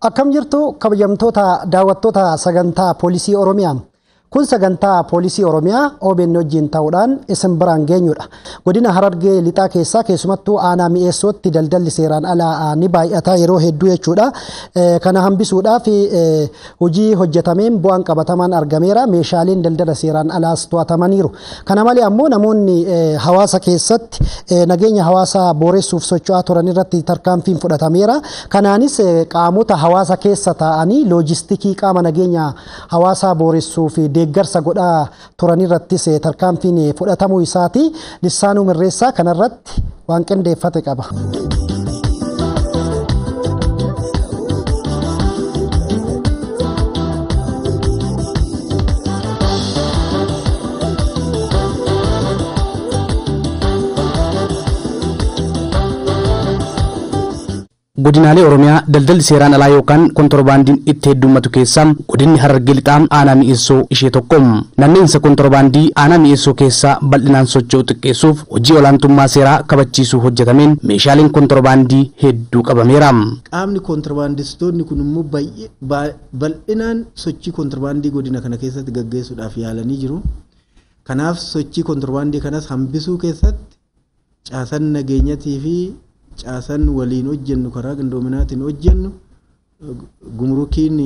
Akkam jirtu kabajamtoota daawwattoota sagantaa poolisii Oromiyaa. Kun sagantaa poolisii Oromiyaa OBN wajjin ta'uudhaan isin biraan geenyudha. Godina Harargee lixaa keessaa keessumattuu aanaa mi'eessootti daldalli seeraan alaa ni baay'ata yeroo hedduu jechuudha. Kana hambisuudhaaf hojii hojjetameen bu'aan qabatamaan argameera. Meeshaaleen daldala seeraan alaas to'atamaniiru. Kana malee ammoo namoonni hawaasa keessatti nageenya hawaasaa booressuuf socho'aa turan irratti tarkaanfiin fudhatameera. Kanaanis qaamota hawaasa keessa ta'anii loojistikii qaama nageenya hawaasaa booressuuf deeggarsa godhaa turan irrattis tarkaanfiin fudhatamuu isaati. Lissaanuu Mirreessaa kanarratti waan qindeeffate qaba. Godinaalee Oromiyaa daldalli seeraan alaa yookaan kontorbaandiin itti heddummatu keessaa godinni Harargee lixaa aanaa mi'eessoo ishee tokko. Naanneensa kontorbaandii aanaa mi'eessoo keessaa bal'inaan socho'u xiqqeessuuf hojii olaantummaa seeraa kabachiisuu hojjetameen meeshaaleen kontorbaandii hedduu qabameera. Qaamni kontorbaandistoonni kun immoo bal'inaan sochii kontorbaandii godina kana keessatti gaggeessuudhaaf yaalanii jiru. Kanaaf sochii kontorbaandii kanas hambisuu keessatti caasaan nageenyatii fi caasan waliin hojjennu karaa qindoominaatiin hojjennu gumrukiin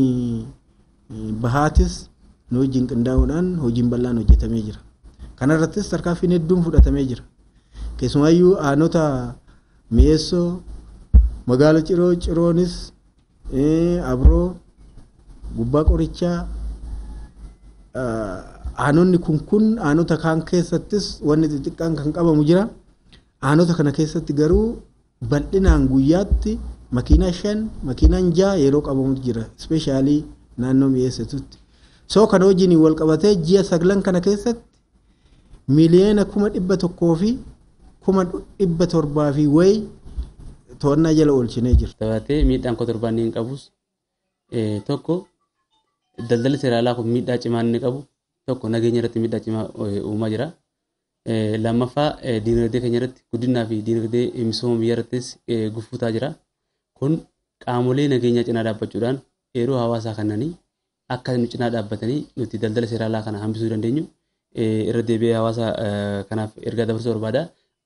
bahaatis nu wajjin qindaa'uudhaan hojiin bal'aan hojjetamee jira. Kana irrattis tarkaanfiin hedduun fudhatamee jira. Keessumaayyuu aanota mi'eessoo magaala ciroonis abroo gubbaa qorichaa aanonni kun aanota kaan keessattis wanni xixiqqaan kan qabamu jira. Aanota kana keessatti garuu bal'inaan guyyaatti makiinaa 5 makiinaa 6 yeroo qabamutu jira, ispeeshaalii naannoo mi'eessitutti. Kana wajjin wal qabatee ji'a 9 kana keessatti miliyoona 100,000 fi 700,000 fi wayi to'annaa jala oolchinee jira. Taatee miidhaan kontorbaandii qabus tokko daldalli seeraan alaa kun miidhaa cimaa inni qabu tokko nageenya irratti miidhaa cimaa uumaa jira. Lammaffaa diinagdee keenya irratti guddinaa fi diinagdee misooma biyya irrattis guffataa jira. Kun qaamolee nageenya cinaa dhaabbachuudhaan yeroo hawaasaa kannanii akka nu cinaa dhaabbatanii nuti daldala seeraan alaa kana hambisuu dandeenyu irra deebi'ee hawaasa kanaaf ergaa dabarsuu barbaada.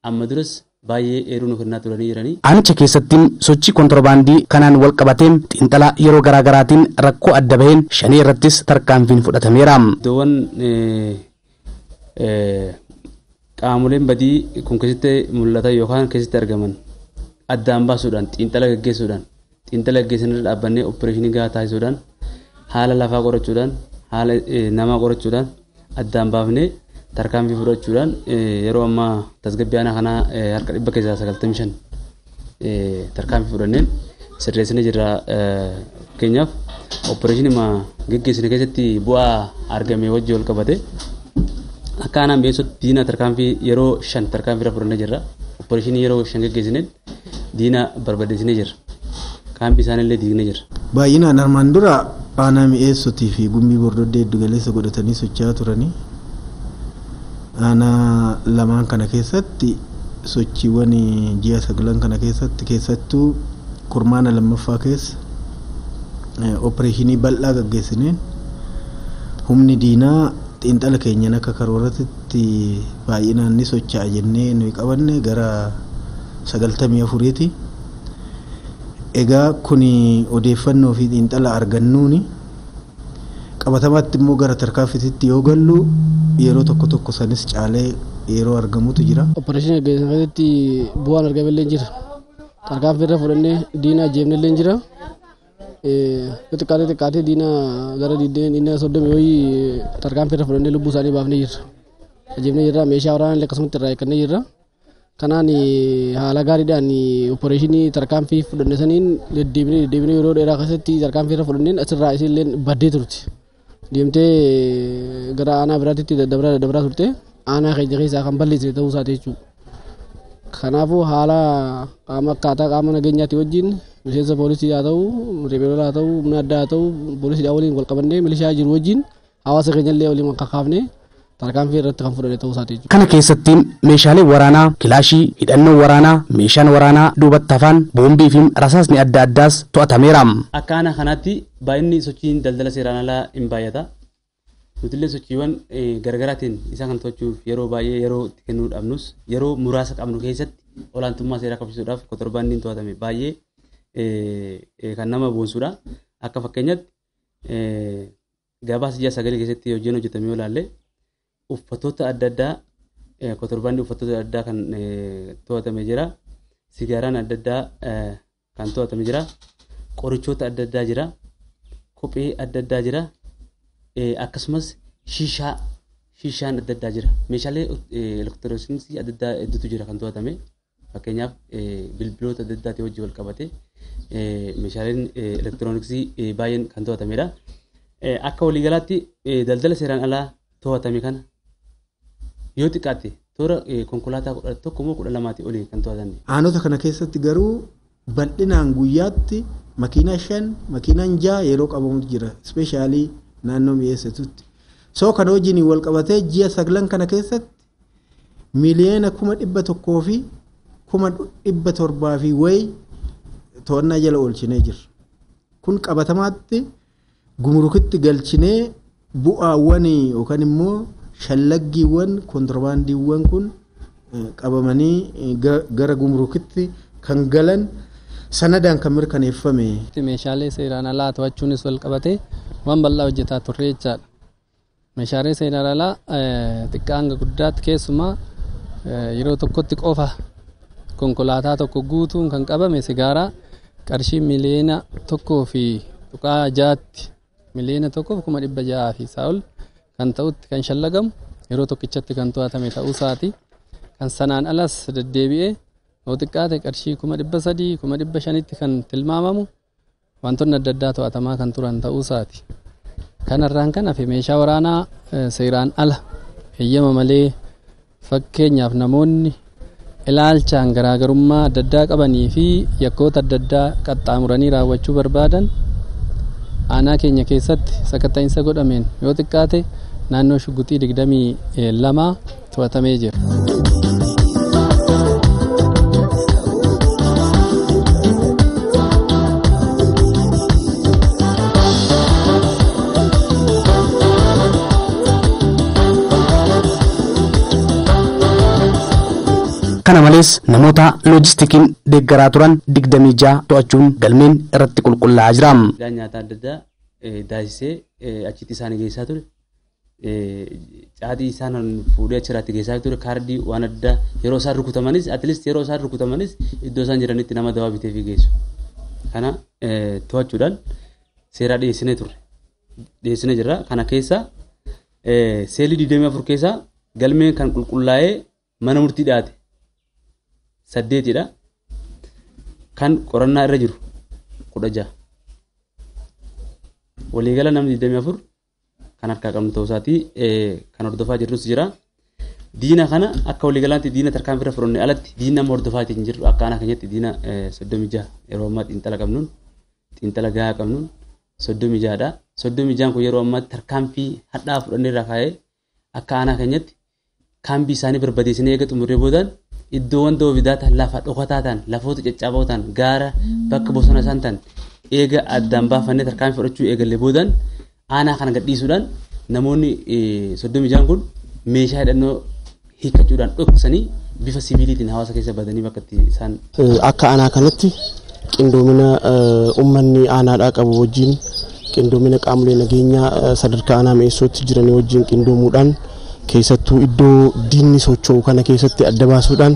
Amma duras baay'ee eeruu nu kennaa turanii jiranii. Aanicha keessattiin sochii kontorbaandii kanaan wal qabateen xiinxalaa yeroo garaagaraatiin rakkoo adda baheen shanii irrattis tarkaanfiin fudhatameera. Iddoowwan qaamoleen badii kun keessatti mul'atan yookaan keessatti argaman addaan baasuudhaan xiinxala gaggeessuudhaan dhaabbannee opereeshinii gahaa taasisuudhaan haala lafaa qorachuudhaan haala namaa qorachuudhaan addaan baafnee tarkaanfii fudhachuudhaan yeroo ammaa tasgabbii aanaa kanaa harka 95 tarkaanfii fudhanneen sirreessinee jirra. Fakkeenyaaf opereeshinii gaggeessine keessatti bu'aa argame wajjin wal qabate akka aanaa mi'eessootti diina tarkaanfii yeroo 5 tarkaanfii irra fudhannee jirra. Opereeshinii yeroo 5 gaggeessineen diina barbadeessinee jirra. Kaampii isaaniillee diignee jirra. Baay'inaan armaan dura aanaa mi'eessootii fi gummii bordoddee giddu galeessa godhatanii socho'aa turanii aanaa lamaan kana keessatti sochiiwwan ji'a 9 kana keessatti keessattuu kurmaana lammaffaa keessa opereeshinii bal'aa gaggeessineen humni diinaa xiinxala keenyan akka karooratti baay'inaan ni socho'a jennee nuyi qabanne gara 94ti. Egaa kun odeeffannoo fi xiinxala argannuuni qabatamaatti immoo gara tarkaanfiitti yoo gallu yeroo tokko sanis caalee yeroo argamutu jira. Opereeshinii keessatti bu'aan argamellee jira. Tarkaanfii irra fudhannee diina ajjeefnellee jira. Xiqqaatee diina gara 30 wayii tarkaanfii irra fudhannee lubbuu isaanii baafnee jirra. Ajjeefnee jirra. Meeshaa waraanaa akkasumatti irraa eeggannee jirra. Kanaan haala gaariidhaan opereeshinii tarkaanfii fudhanne saniin deddeebinee yeroo dheeraa keessatti tarkaanfii irra fudhanneen asirraa isillee baddee turte. Deemtee gara aanaa biraatti dabraa turte. Aanaa keenya keessaa kan balleessine ta'uu isaati jechuudha. Kanaafuu haala akkaataa qaama nageenyaatti wajjin miseensa poolisii haa ta'u, ribeelolaa haa ta'u, humna addaa haa ta'u, poolisiidhaan waliin wal qabannee milishaa jiru wajjin hawaasa keenyallee waliin kakkaafnee tarkaanfii irratti kan fudhate ta'uu isaati. Kana keessatti meeshaalee waraanaa, kilaashii, hidhannoo waraanaa, meeshaan waraanaa duubatti hafan, boombii fi rasaasni adda addaas to'atameera. Akka ana kanaatti baay'inni sochiin daldala seeraan alaa hin baay'ata. Nutillee sochiiwwan garaagaraatiin isa kan to'achuuf yeroo baay'ee yeroo itti kennuu dhabnus yeroo muraasa qabnu keessatti olaantummaa seeraa kabajsiisuudhaaf kontorbaandiin to'atame baay'ee kan nama boonsudha. Akka fakkeenyaatti gabaasa ji'a 9 keessatti hojiin hojjetame yoo ilaalle uffatoota adda addaa kontorbaandii uffatoota adda addaa kan to'atame jira. Sigaaraan adda addaa kan to'atame jira. Qorichoota adda addaa jira. Kophee adda addaa jira. Akkasumas shiishaan adda addaa jira. Meeshaalee elektirooniksii adda addaa hedduutu jira kan to'atame. Fakkeenyaaf bilbiloota adda addaatii wajjin wal qabate meeshaaleen elektirooniksii baay'een kan to'atamedha. Akka waliigalaatti daldala seeraan alaa to'atame kana yoo xiqqaate toora konkolaataa 11 moo 12 olii kan to'atanne. Aanota kana keessatti garuu bal'inaan guyyaatti makiinaa 5 makiinaan 6 yeroo qabamutu jira. Ispeeshaalii naannoo mi'eessitutti. Soo kana wajjin wal qabatee ji'a 9 kana keessatti miliyoona 100,000 fi 1,700 fi wayi to'annaa jala oolchinee jirra. Kun qabatamaatti gumurukitti galchinee bu'aawwan yookaan immoo shallaggiiwwan kontorbaandiiwwan kun qabamanii gara gumurukitti kan galan sanadaan kan mirkaneeffame. Meeshaalee seeraan alaa to'achuunis wal qabatee waan bal'aa hojjetaa turre jechaadha. Meeshaalee seeraan alaa xiqqaa hanga guddaatti keessumaa yeroo tokkotti qofa konkolaataa tokko guutuun kan qabame sigaaraa qarshii miliyoona 1.6 miliyoona 1,600 fi isaa ol kan ta'utti kan shallagamu yeroo tokkichatti kan to'atame ta'uu isaati. Kan sanaan alas deddeebi'ee yoo xiqqaate qarshii 300,000 500,000tti kan tilmaamamu wantoonni adda addaa to'atamaa kan turan ta'uu isaati. Kanarraan kan hafe meeshaa waraanaa seeraan ala eeyyama malee fakkeenyaaf namoonni ilaalchaan garaagarummaa adda addaa qabanii fi yakkoota adda addaa qaxxaamuranii raawwachuu barbaadan aanaa keenya keessatti sakatta'iinsa godhameen yoo xiqqaate naannoo shugguxii 22 to'atamee jira. Kana malees namoota loojistikiin deeggaraa turan 26 to'achuun galmeen irratti qulqullaa'aa jira. Nyaata adda addaa daasisee achitti isaan geessaa ture. Caatii isaan fuudhee achirratti geessaa ture kaardii waan addaa yeroo isaan rukutamanis atleast yeroo isaan rukutamanis iddoo isaan jiranitti nama dawaa bitee fi geessu. Kana to'achuudhaan seeraa dhiyeessinee turre. Dhiyeessinee jirra. Kana keessa seelii 24 keessa galmeen kan qulqullaa'ee mana murtii dhiyaate. 8dha. Kan qorannaa irra jiru 16. Waliigala namni 24 kan harkaa qabnu ta'uu isaatii kan hordofaa jirrus jira. Diina kana akka waliigalaatti diina tarkaanfii irra fudhanne alatti diina nama hordofaatii hin jirru akka aanaa keenyatti diina 36 yeroo ammaa xiinxala qabnuun xiinxala gahaa qabnuun 36dha. 36 kun yeroo ammaatti tarkaanfii hadhaa fudhannee irraa kaa'ee akka aanaa keenyatti kaambii isaanii barbadeessinee eega xumurree boodaan iddoowwan doobidaa ta'an lafa dhokataa ta'an lafoota caccaboo ta'an gaara bakka bosona isaan ta'an eega addaan baafannee tarkaanfii fudhachuu eegallee boodaan aanaa kana gadhiisuudhaan namoonni 36 kun meeshaa hidhannoo hiikkachuudhaan dhoksanii bifa sibiiliitiin hawaasa keessa badanii bakka itti isaan. Akka aanaa kanatti qindoomina uummanni aanaadhaa qabu wajjin qindoomina qaamolee nageenyaa sadarkaa aanaa mi'eessootti jiranii wajjin qindoomuudhaan keessattuu iddoo diinni socho'u kana keessatti adda baasuudhaan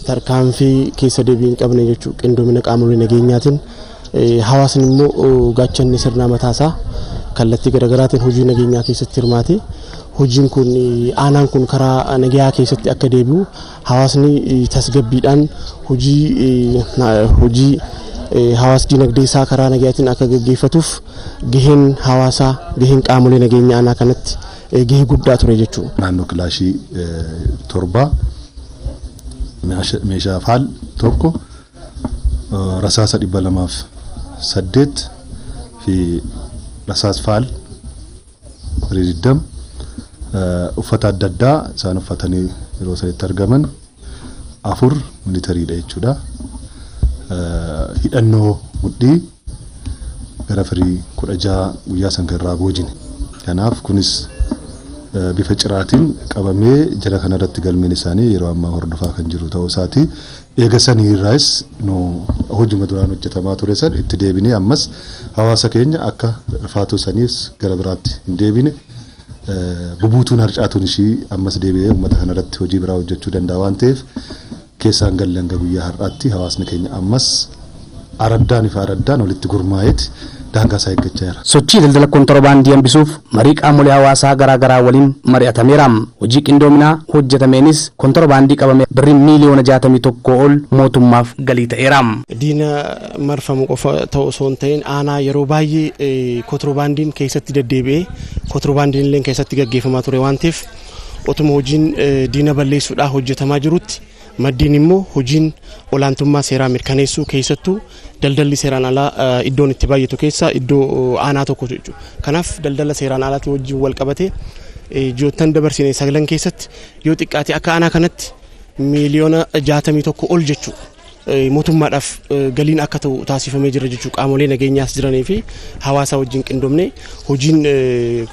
tarkaanfii keessa deebii hin qabne jechuudha. Qindoomina qaamolee nageenyaatiin hawaasni immoo gaachanni sirnaa mataasaa kallattii garaagaraatiin hojii nageenyaa keessatti hirmaate. Hojiin kun aanaan kun karaa nagayaa keessatti akka deebi'u hawaasni tasgabbiidhaan hojii hawaas dinagdee isaa karaa nagayaatiin akka gaggeeffatuuf gaheen hawaasaa gaheen qaamolee nageenyaa aanaa kanatti gahee guddaa ture jechuudha. Naannoo kilaashii 7 meeshaa faal tokko rasaasa 208 fi rasaas faal 20 uffata adda addaa isaan uffatanii yeroo sanitti argaman 4 militariidha jechuudha. Hidhannoo mudhii gara firii 16 guyyaa san irraa boojine. Kanaaf kunis bifa ciraatiin qabamee jara kanarratti galmeen isaanii yeroo ammaa hordofaa kan jiru ta'uu isaati. Eega sanii irraas hojii duraan hojjetamaa ture san itti deebinee ammas hawaasa keenya akka faatoo saniis gara biraatti hin deebine bubuutuun harcaatuun ishii ammas deebi'ee uummata kanarratti hojii biraa hojjechuu danda'a waan ta'eef keessaan galanga guyyaa har'aatti hawaasni keenya ammas araddaan walitti gurmaa'eeti daangaa isaa eeggachaa jira. Sochii daldala kontorbaandii hambisuuf marii qaamolee hawaasaa garaa waliin mari'atameera. Hojii qindoominaa hojjetameenis kontorbaandii qabame birrii miiliyoona 61 ol mootummaaf galii ta'eera. Diina marfamu qofa ta'uu osoo hin ta'in aanaa yeroo baay'ee kontorbaandiin keessatti deddeebi'ee kontorbaandiin illee keessatti gaggeeffamaa ture waan ta'eef otuma hojiin diina balleessuudhaaf hojjetamaa jirutti maddiin immoo hojiin olaantummaa seeraa mirkaneessuu keessattuu daldalli seeraan alaa iddoon itti baay'atu keessa iddoo aanaa tokko jechuudha. Kanaaf daldala seeraan alaatti wajjin wal qabatee ji'oottan dabarsine 9 keessatti yoo xiqqaate akka aanaa kanatti miiliyoona 61 ol jechuudha. Mootummaadhaaf galiin akka ta'u taasifamee jira jechuudha. Qaamolee nageenyaas jiranii fi hawaasa wajjin qindoomne hojiin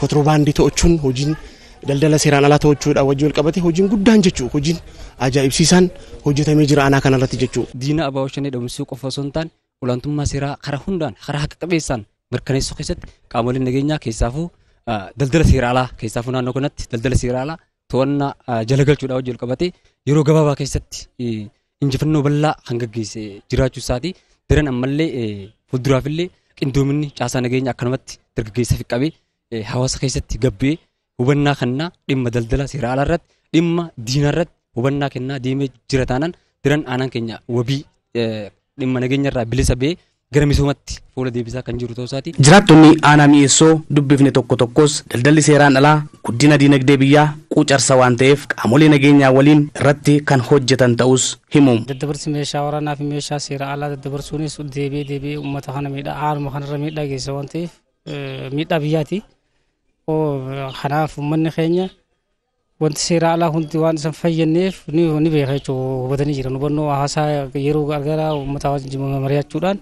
kontiroobaandii to'achuun hojiin daldala seeraan alaa to'achuudha wajjin wal qabatee hojiin guddaan jechuudha. Hojiin ajaa'ibsiisaan hojjetamee jira aanaa kanarratti jechuudha. Diina abaawwashanii dhoomsuu qofa osoo hin taane olaantummaa seeraa karaa hundaan karaa haqa qabeessaan mirkaneessuu keessatti qaamoleen nageenyaa keessaafuu daldala seeraa alaa keessaafuu naannoo kanatti daldala seeraa alaa to'annaa jala galchuudhaan wajjin wal qabatee yeroo gabaabaa keessatti injifannoo bal'aa kan gaggeesse jiraachuu isaati. Daran ammallee fuulduraafillee qindoominni caasaa nageenyaa akkanumatti dargaggeessa fiqqabee hawaasa keessatti gabbee hubannaa kennaa dhimma daldala seeraa alaa irratti dhimma diinaa irratti hubannaa kennaa deemee jira taanaan daran aanaan keenya wabii dhimma nageenya irraa bilisa ba'ee gara misoomatti fuula deebisaa kan jiru ta'uu isaati. Jiraattonni aanaa mi'eessoo dubbifne tokkos daldalli seeraan alaa guddina dinagdee biyyaa quucarsa waan ta'eef qaamolee nageenyaa waliin irratti kan hojjetan ta'us himu. Daddabarsi meeshaa waraanaa fi meeshaa seeraa alaa daddabarsuunis deebi'ee uummata kana miidhaa aanuma kanarra miidhaa geessa waan ta'eef miidhaa biyyaati. Kanaaf uummanni keenya wanti seeraa alaa hundi waan isaan fayyadneef ni beeka jechuudha hubatanii jiran. Hubannoo haasaa yeroo gargaaraa uummata wajjin mari'achuudhaan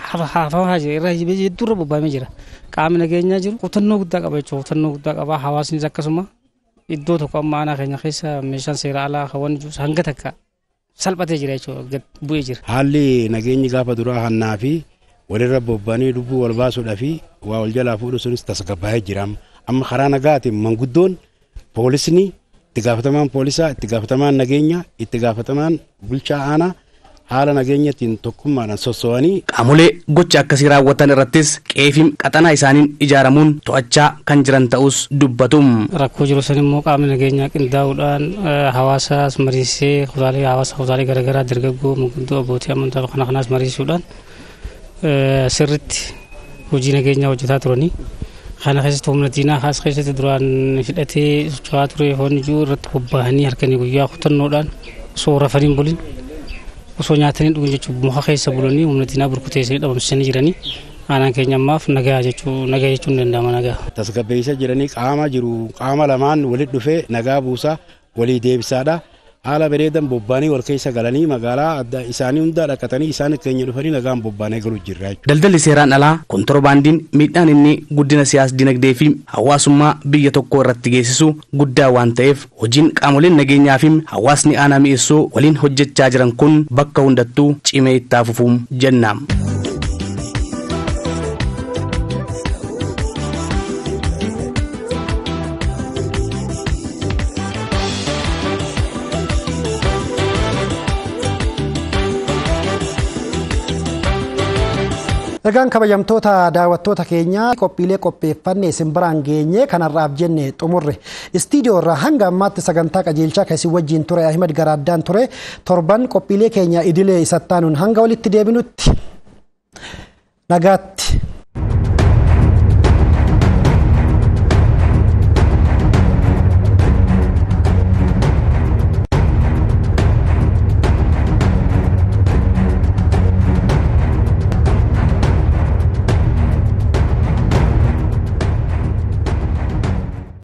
hafamaa jira irraa hedduurra bobbaamee jira. Qaamni nageenyaa jiru qotannoo guddaa qaba jechuudha. Qotannoo guddaa qaba hawaasnis akkasuma iddoo tokko amma aanaa keenya keessa meeshaan seeraa alaa hawwan jiru hanga takka salphatee jira jechuudha bu'ee jira. Haalli nageenyi gaafa duraa hannaa fi walirra bobbaanii lubbuu wal baasuudhaa fi waa wal jalaa fuudhu sunis tasgabbaa'ee jira. Amma karaa nagaatiin manguddoon poolisni itti gaafatamaan poolisaa itti gaafatamaan nageenya itti gaafatamaan bulchaa aanaa haala nageenyatiin tokkummaadhaan sosso'anii qaamolee gocha akkasii raawwatan irrattis qeefim qaxanaa isaaniin ijaaramuun to'achaa kan jiran ta'us dubbatum. Rakkoo jiru san immoo qaamni nageenyaa qindaa'uudhaan hawaasaas mariisee kutaalee garaagaraa dargaggoo manguddoo abbootii amantaa kanaas mariisuudhaan sirriitti hojii nageenyaa hojjetaa turanii. Kana keessatti humna diinaa haas keessatti duraan hidhatee socho'aa ture foon ijuu irratti bobba'anii harkanii guyyaa kutannoodhaan osoo rafaniin bulin osoo nyaatanii dhugun jechuun muka keessa bulanii humna diinaa burkuteessanii dhabamsiisanii jiranii aanaan keenya ammaaf nagaa jechuun danda'ama nagaa. Tasgabbeessa jiranii qaama lamaan walitti dhufee nagaa buusaa walii deebisaadha. Haala bareedan bobbaanii wal keessa galanii magaalaa adda isaanii hundaa dhaqatanii isaan keenya dhufanii nagaan bobbaanee galuu jirra. Daldalli seeraan alaa kontorbaandiin miidhaan inni guddina siyaas dinagdee fi hawaasummaa biyya tokkoo irratti geessisu guddaa waan ta'eef hojiin qaamoleen nageenyaa fi hawaasni aanaa mi'eessoo waliin hojjechaa jiran kun bakka hundattuu cimee itti fufuum jenna. Egaan kabajamtoota daawwattoota keenya qophiilee qopheeffannee isin biraan geenye kanarraaf jenne xumurre istiidiyoo irraa hanga ammaatti sagantaa qajeelchaa keessi wajjin ture Ahmed Garaaddaan ture torban qophiilee keenya idilee isattaanuun hanga walitti deebinutti nagaatti.